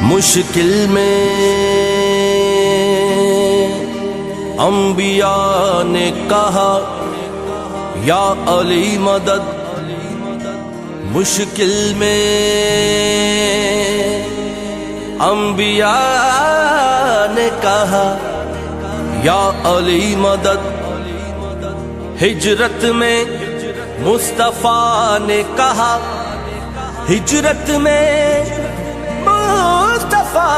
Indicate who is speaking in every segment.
Speaker 1: मुश्किल में अंबिया ने कहा या अली मदद। मुश्किल में अंबिया ने कहा या अली मदद। हिजरत में मुस्तफा ने कहा, हिजरत में मुस्तफा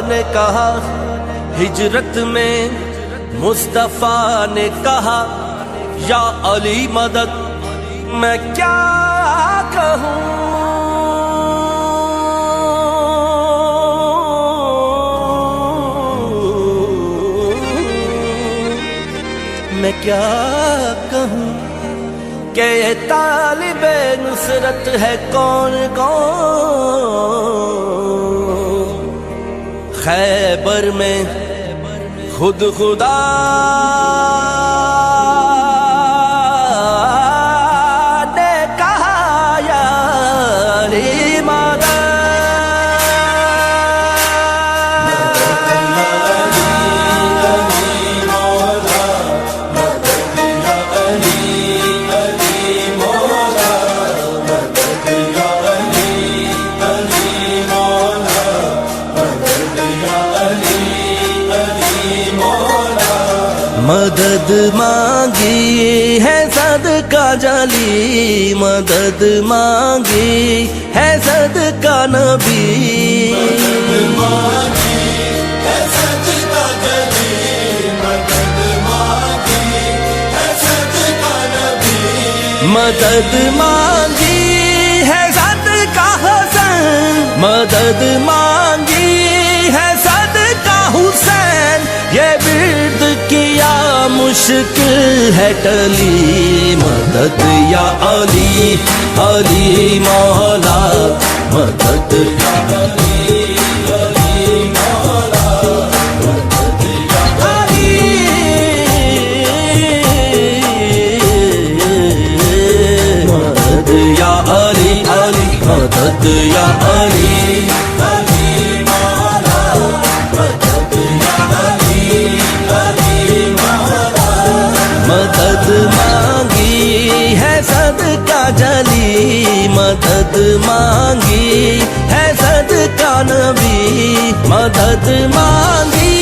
Speaker 1: ने कहा, हिजरत में मुस्तफा ने कहा या अली मदद। मैं क्या कहूँ, मैं क्या कहूँ कि ये तालिबे नुसरत है कौन कौन। खैबर में खुद खुदा ने कहा या अली मदद। मदद मांगी है सदका जली, मदद मांगी है सदका नबी। मदद मांगी है सदका जली, मदद मांगी है सदका नबी। मदद मांगी है सदका हुसैन, मदद मांगी है सदका हुसैन। ये बिर्द किया मुश्किल है टली, मदद या अली अली मौला। मदद या अली अली मौला, मदद या अली, मदद या अली अली, मदद या अली अली मौला। मदद या अली अली मौला। मदद मांगी है सदका जली, मदद मांगी है सदका नबी। मदद मांगी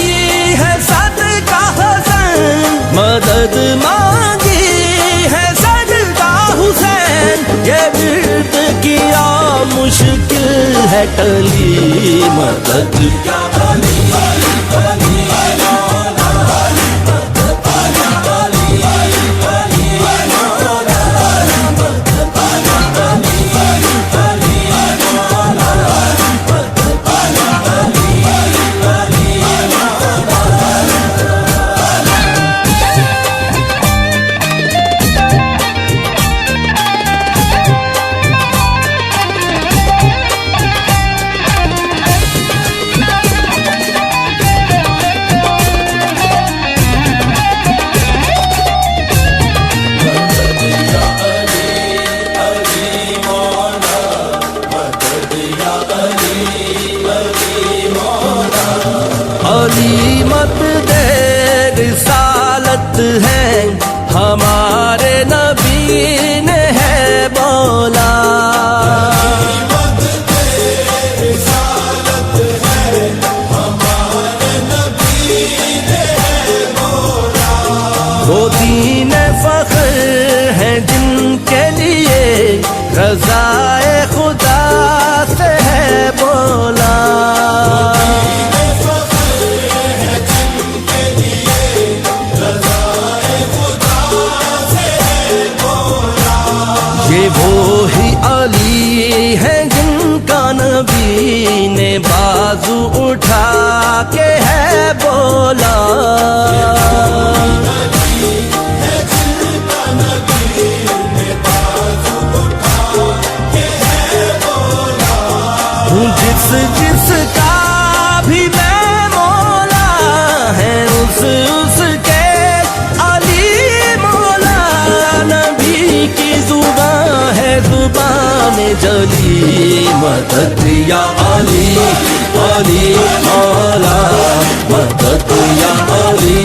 Speaker 1: है सदका हुसैन, मदद मांगी है सदका हुसैन। ये बिर्द किया मुश्किल है टली, मदद या अली अली अली मौला। अली मत दे रिसालत है हमारे नबी ने है बोला। अली मत दे रिसालत है हमारे नबी ने है बोला। वो दीन फख्र है जिनके लिए रज़ाए खुदा से है बोला। ये वो ही अली है जिनका नबी ने बाजू उठा के है बोला। जिस जिसका भी मैं मौला है उस उसके अली मौला। नबी की जुबान है जुबान जली मदद या अली अली मौला मदद या अली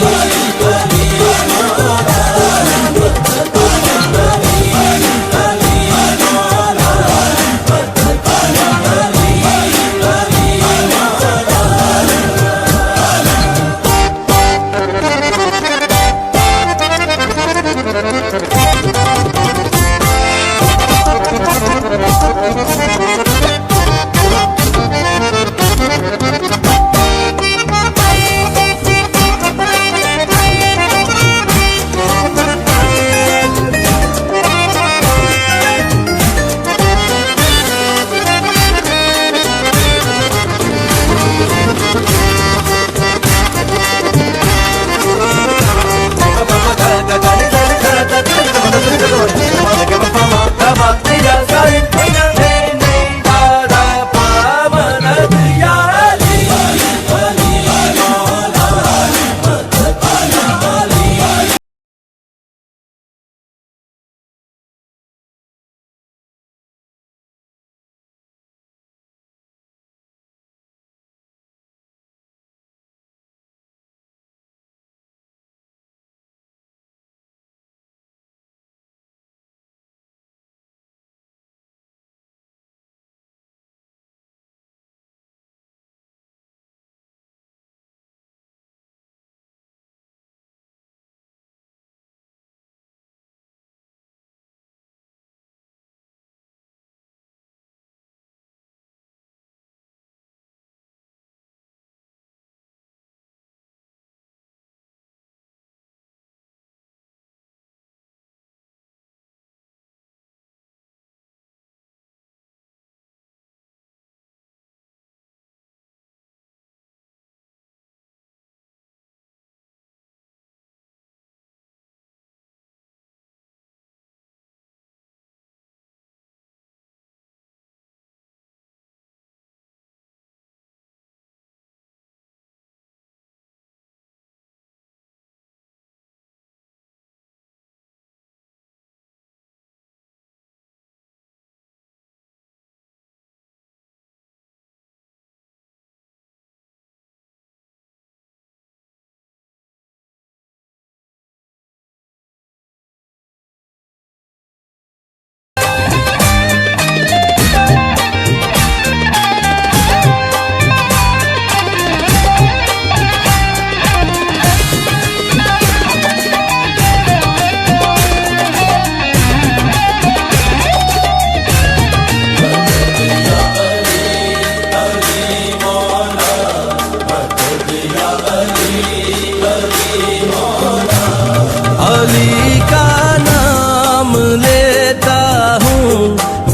Speaker 1: अली का नाम लेता हूँ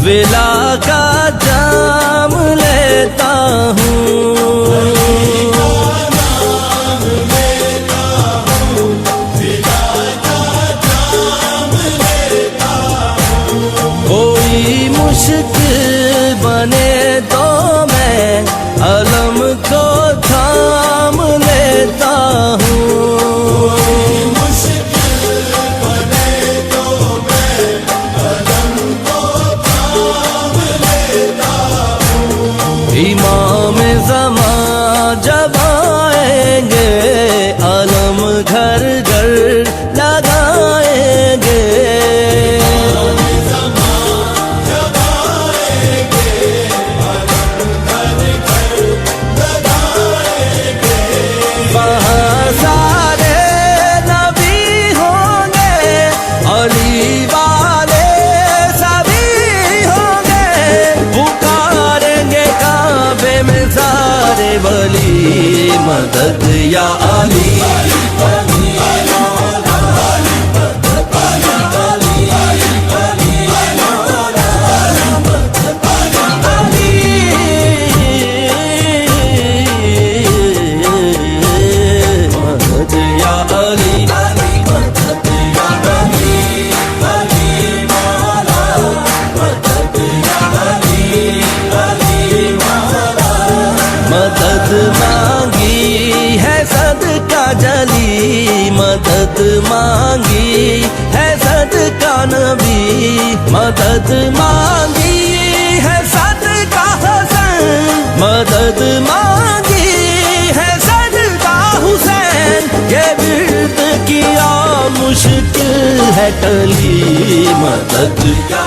Speaker 1: विला का जाम लेता हूँ कोई मुश्किल बने तो मैं अलम को थाम लेता हूँ इमाम ज़मा जब आएंगे अलम घर घर लगाएंगे वहाँ सारे नबी होंगे अली वाले सभी होंगे पुकारेंगे काबे में सारे वली मदद या अली मदद मांगी है सदका जली मदद मांगी है सदका नबी मदद मांगी मदद मांगी है सदका हुसैन, ये विर्द किया मुश्किल है टली, मदद या